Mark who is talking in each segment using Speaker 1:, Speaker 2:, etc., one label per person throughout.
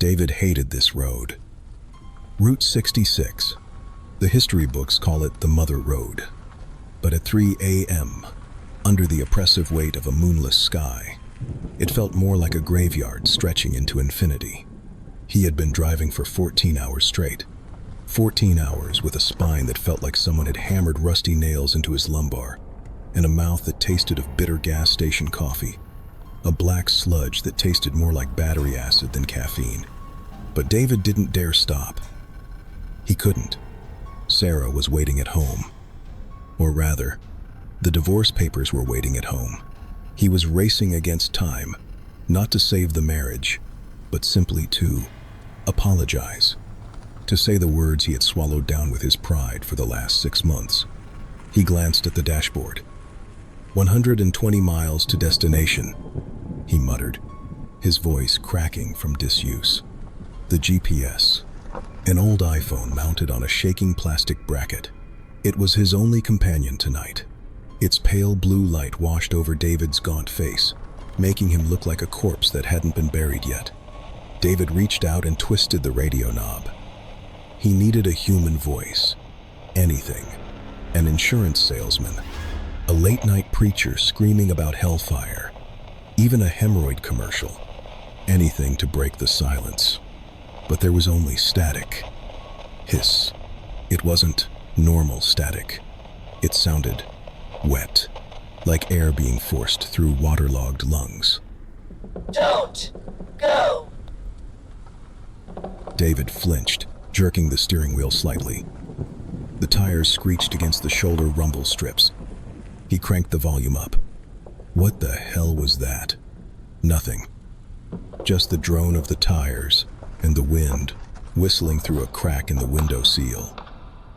Speaker 1: David hated this road. Route 66. The history books call it the Mother Road. But at 3 a.m., under the oppressive weight of a moonless sky, it felt more like a graveyard stretching into infinity. He had been driving for 14 hours straight. 14 hours with a spine that felt like someone had hammered rusty nails into his lumbar, and a mouth that tasted of bitter gas station coffee. A black sludge that tasted more like battery acid than caffeine. But David didn't dare stop. He couldn't. Sarah was waiting at home. Or rather, the divorce papers were waiting at home. He was racing against time, not to save the marriage, but simply to apologize. To say the words he had swallowed down with his pride for the last 6 months. He glanced at the dashboard. 120 miles to destination, he muttered, his voice cracking from disuse. The GPS, an old iPhone mounted on a shaking plastic bracket. It was his only companion tonight. Its pale blue light washed over David's gaunt face, making him look like a corpse that hadn't been buried yet. David reached out and twisted the radio knob. He needed a human voice. Anything. An insurance salesman. A late-night preacher screaming about hellfire. Even a hemorrhoid commercial. Anything to break the silence. But there was only static. Hiss. It wasn't normal static. It sounded wet, like air being forced through waterlogged lungs.
Speaker 2: Don't go!
Speaker 1: David flinched, jerking the steering wheel slightly. The tires screeched against the shoulder rumble strips. He cranked the volume up. What the hell was that? Nothing. Just the drone of the tires and the wind whistling through a crack in the window seal.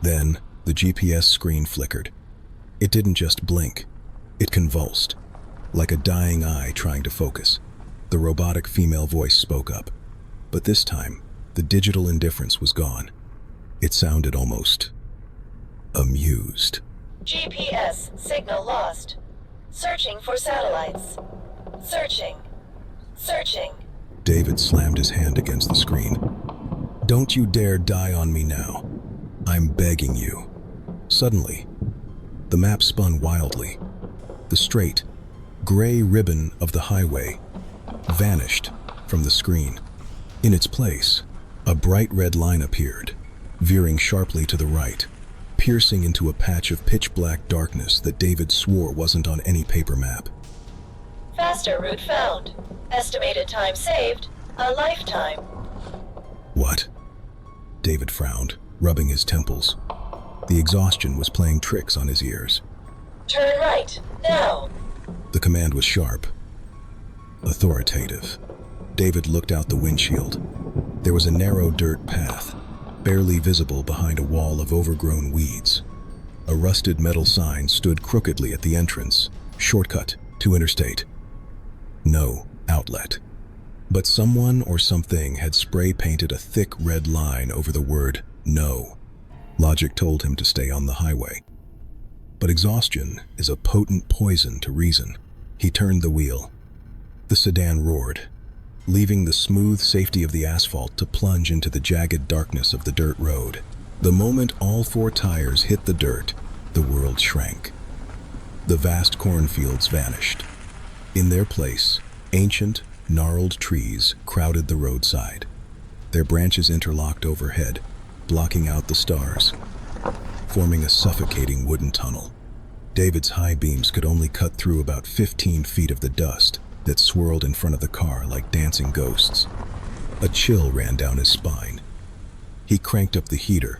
Speaker 1: Then the GPS screen flickered. It didn't just blink. It convulsed, like a dying eye trying to focus. The robotic female voice spoke up. But this time, the digital indifference was gone. It sounded almost amused.
Speaker 2: GPS signal lost. Searching for satellites. Searching.
Speaker 1: David slammed his hand against the screen. Don't you dare die on me now. I'm begging you. Suddenly, the map spun wildly. The straight, gray ribbon of the highway vanished from the screen. In its place, a bright red line appeared, veering sharply to the right, piercing into a patch of pitch-black darkness that David swore wasn't on any paper map.
Speaker 2: Faster route found. Estimated time saved, a lifetime.
Speaker 1: What? David frowned, rubbing his temples. The exhaustion was playing tricks on his ears.
Speaker 2: Turn right, now.
Speaker 1: The command was sharp, authoritative. David looked out the windshield. There was a narrow dirt path, barely visible behind a wall of overgrown weeds. A rusted metal sign stood crookedly at the entrance. Shortcut to interstate. No outlet. But someone or something had spray-painted a thick red line over the word no. Logic told him to stay on the highway. But exhaustion is a potent poison to reason. He turned the wheel. The sedan roared, leaving the smooth safety of the asphalt to plunge into the jagged darkness of the dirt road. The moment all 4 tires hit the dirt, the world shrank. The vast cornfields vanished. In their place, ancient, gnarled trees crowded the roadside. Their branches interlocked overhead, blocking out the stars, forming a suffocating wooden tunnel. David's high beams could only cut through about 15 feet of the dust that swirled in front of the car like dancing ghosts. A chill ran down his spine. He cranked up the heater,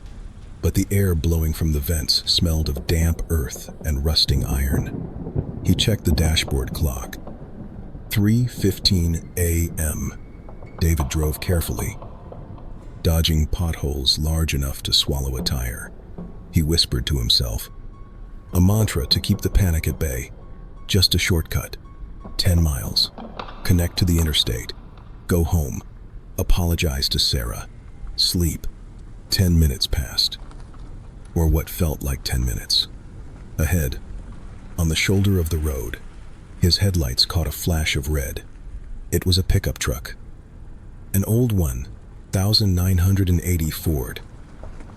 Speaker 1: but the air blowing from the vents smelled of damp earth and rusting iron. He checked the dashboard clock. 3:15 a.m. David drove carefully, dodging potholes large enough to swallow a tire. He whispered to himself, a mantra to keep the panic at bay. Just a shortcut. 10 miles. Connect to the interstate. Go home. Apologize to Sarah. Sleep. 10 minutes passed. Or what felt like 10 minutes. Ahead, on the shoulder of the road, his headlights caught a flash of red. It was a pickup truck. An old one 1980 Ford.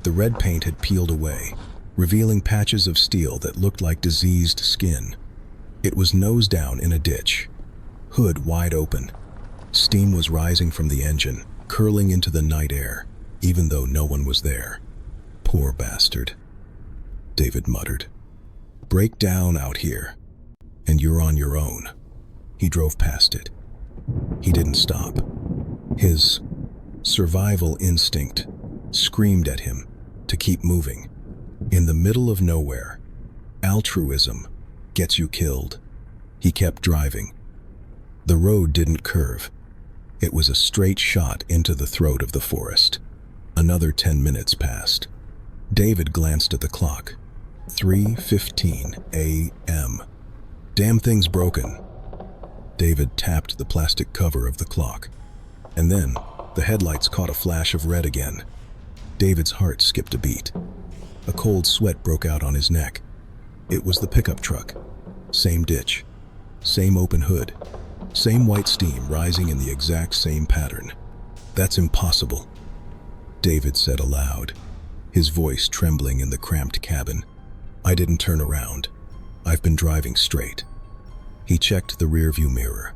Speaker 1: The red paint had peeled away, revealing patches of steel that looked like diseased skin. It was nose down in a ditch, hood wide open. Steam was rising from the engine, curling into the night air, even though no one was there. Poor bastard, David muttered. Break down out here, and you're on your own. He drove past it. He didn't stop. His survival instinct screamed at him to keep moving. In the middle of nowhere, altruism gets you killed. He kept driving. The road didn't curve. It was a straight shot into the throat of the forest. Another 10 minutes passed. David glanced at the clock. 3:15 a.m. Damn thing's broken. David tapped the plastic cover of the clock. And then, the headlights caught a flash of red again. David's heart skipped a beat. A cold sweat broke out on his neck. It was the pickup truck. Same ditch. Same open hood. Same white steam rising in the exact same pattern. That's impossible, David said aloud, his voice trembling in the cramped cabin. I didn't turn around. I've been driving straight. He checked the rearview mirror.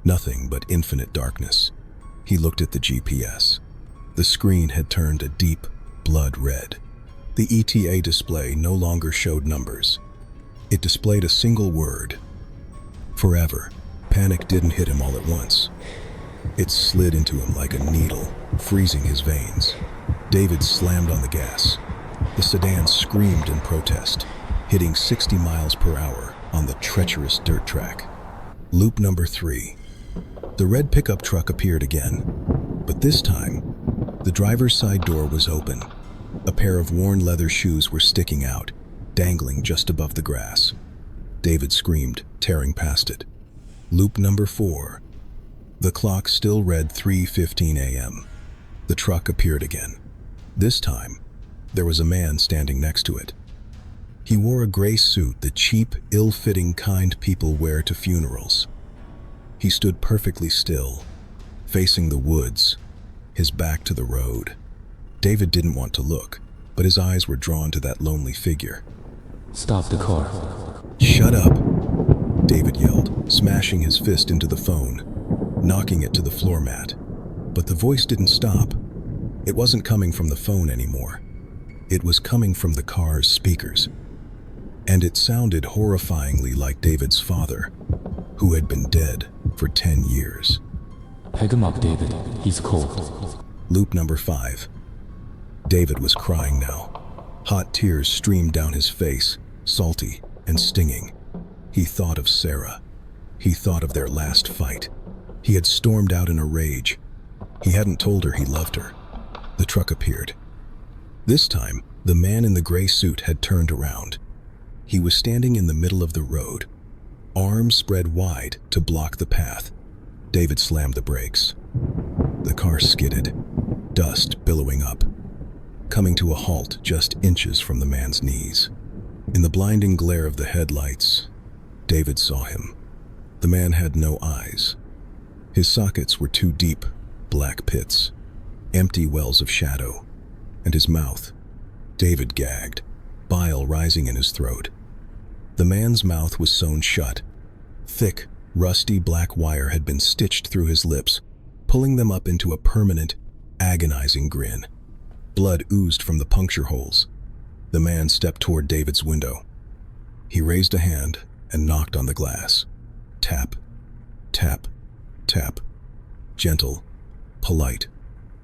Speaker 1: Nothing but infinite darkness. He looked at the GPS. The screen had turned a deep blood red. The ETA display no longer showed numbers. It displayed a single word. Forever. Panic didn't hit him all at once. It slid into him like a needle, freezing his veins. David slammed on the gas. The sedan screamed in protest, hitting 60 miles per hour on the treacherous dirt track. Loop number 3. The red pickup truck appeared again, but this time, the driver's side door was open. A pair of worn leather shoes were sticking out, dangling just above the grass. David screamed, tearing past it. Loop number 4. The clock still read 3:15 a.m. The truck appeared again. This time, there was a man standing next to it. He wore a gray suit, the cheap, ill-fitting kind people wear to funerals. He stood perfectly still, facing the woods, his back to the road. David didn't want to look, but his eyes were drawn to that lonely figure.
Speaker 3: Stop the car.
Speaker 1: Shut up, David yelled, smashing his fist into the phone, knocking it to the floor mat. But the voice didn't stop. It wasn't coming from the phone anymore. It was coming from the car's speakers. And it sounded horrifyingly like David's father, who had been dead for 10 years.
Speaker 3: Pick him up, David. He's cold.
Speaker 1: Loop number 5. David was crying now. Hot tears streamed down his face, salty and stinging. He thought of Sarah. He thought of their last fight. He had stormed out in a rage. He hadn't told her he loved her. The truck appeared. This time, the man in the gray suit had turned around. He was standing in the middle of the road, arms spread wide to block the path. David slammed the brakes. The car skidded, dust billowing up, coming to a halt just inches from the man's knees. In the blinding glare of the headlights, David saw him. The man had no eyes. His sockets were two deep, black pits, empty wells of shadow, and his mouth. David gagged, bile rising in his throat. The man's mouth was sewn shut. Thick, rusty black wire had been stitched through his lips, pulling them up into a permanent, agonizing grin. Blood oozed from the puncture holes. The man stepped toward David's window. He raised a hand and knocked on the glass. Tap, tap, tap. Gentle, polite,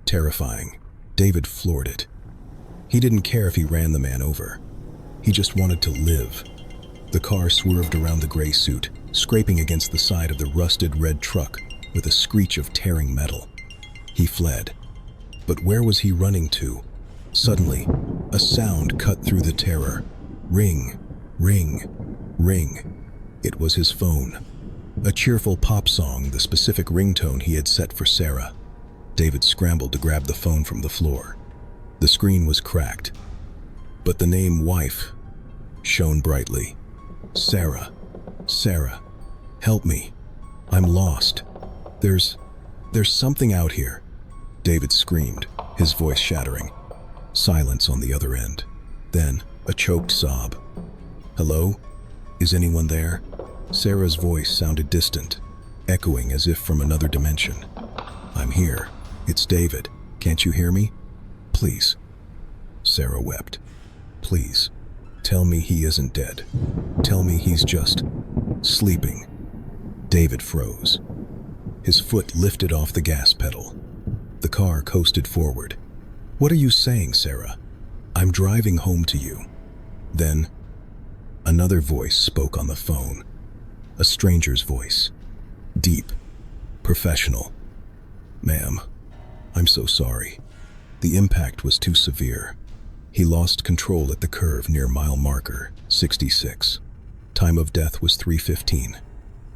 Speaker 1: terrifying. David floored it. He didn't care if he ran the man over. He just wanted to live. The car swerved around the gray suit, scraping against the side of the rusted red truck with a screech of tearing metal. He fled. But where was he running to? Suddenly, a sound cut through the terror. Ring, ring, ring. It was his phone. A cheerful pop song, the specific ringtone he had set for Sarah. David scrambled to grab the phone from the floor. The screen was cracked, but the name wife shone brightly. Sarah, Sarah, help me. I'm lost. There's something out here. David screamed, his voice shattering. Silence on the other end. Then, a choked sob. "Hello? Is anyone there?" Sarah's voice sounded distant, echoing as if from another dimension. "I'm here. It's David. Can't you hear me? Please." Sarah wept. "Please, tell me he isn't dead. Tell me he's just sleeping." David froze. His foot lifted off the gas pedal. The car coasted forward. "What are you saying, Sarah? I'm driving home to you." Then, another voice spoke on the phone. A stranger's voice. Deep. Professional. "Ma'am, I'm so sorry. The impact was too severe. He lost control at the curve near mile marker 66. Time of death was 3:15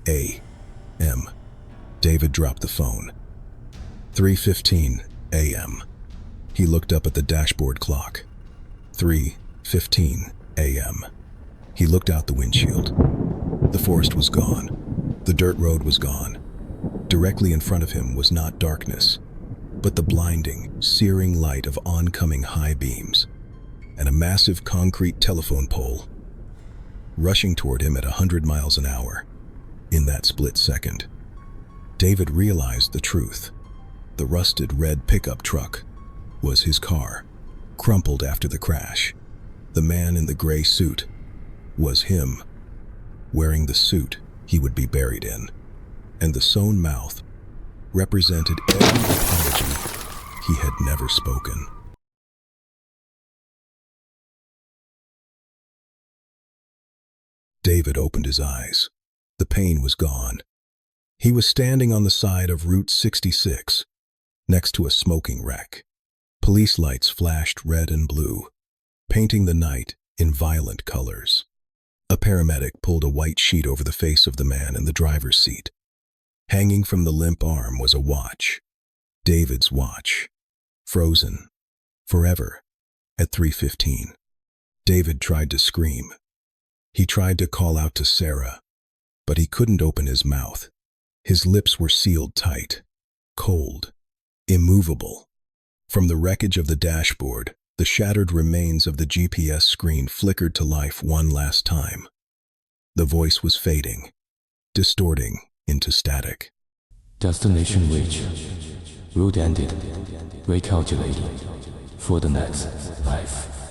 Speaker 1: a.m. David dropped the phone. 3:15 a.m. He looked up at the dashboard clock. 3:15 a.m. He looked out the windshield. The forest was gone. The dirt road was gone. Directly in front of him was not darkness, but the blinding, searing light of oncoming high beams, and a massive concrete telephone pole rushing toward him at 100 miles an hour. In that split second, David realized the truth. The rusted red pickup truck was his car, crumpled after the crash. The man in the gray suit was him, wearing the suit he would be buried in, and the sewn mouth represented every apology he had never spoken. David opened his eyes. The pain was gone. He was standing on the side of Route 66, next to a smoking wreck. Police lights flashed red and blue, painting the night in violent colors. A paramedic pulled a white sheet over the face of the man in the driver's seat. Hanging from the limp arm was a watch. David's watch. Frozen. Forever. At 3:15. David tried to scream. He tried to call out to Sarah, but he couldn't open his mouth. His lips were sealed tight, cold, immovable. From the wreckage of the dashboard, the shattered remains of the GPS screen flickered to life one last time. The voice was fading, distorting into static.
Speaker 3: Destination reached. Route ended. Recalculating for the next life.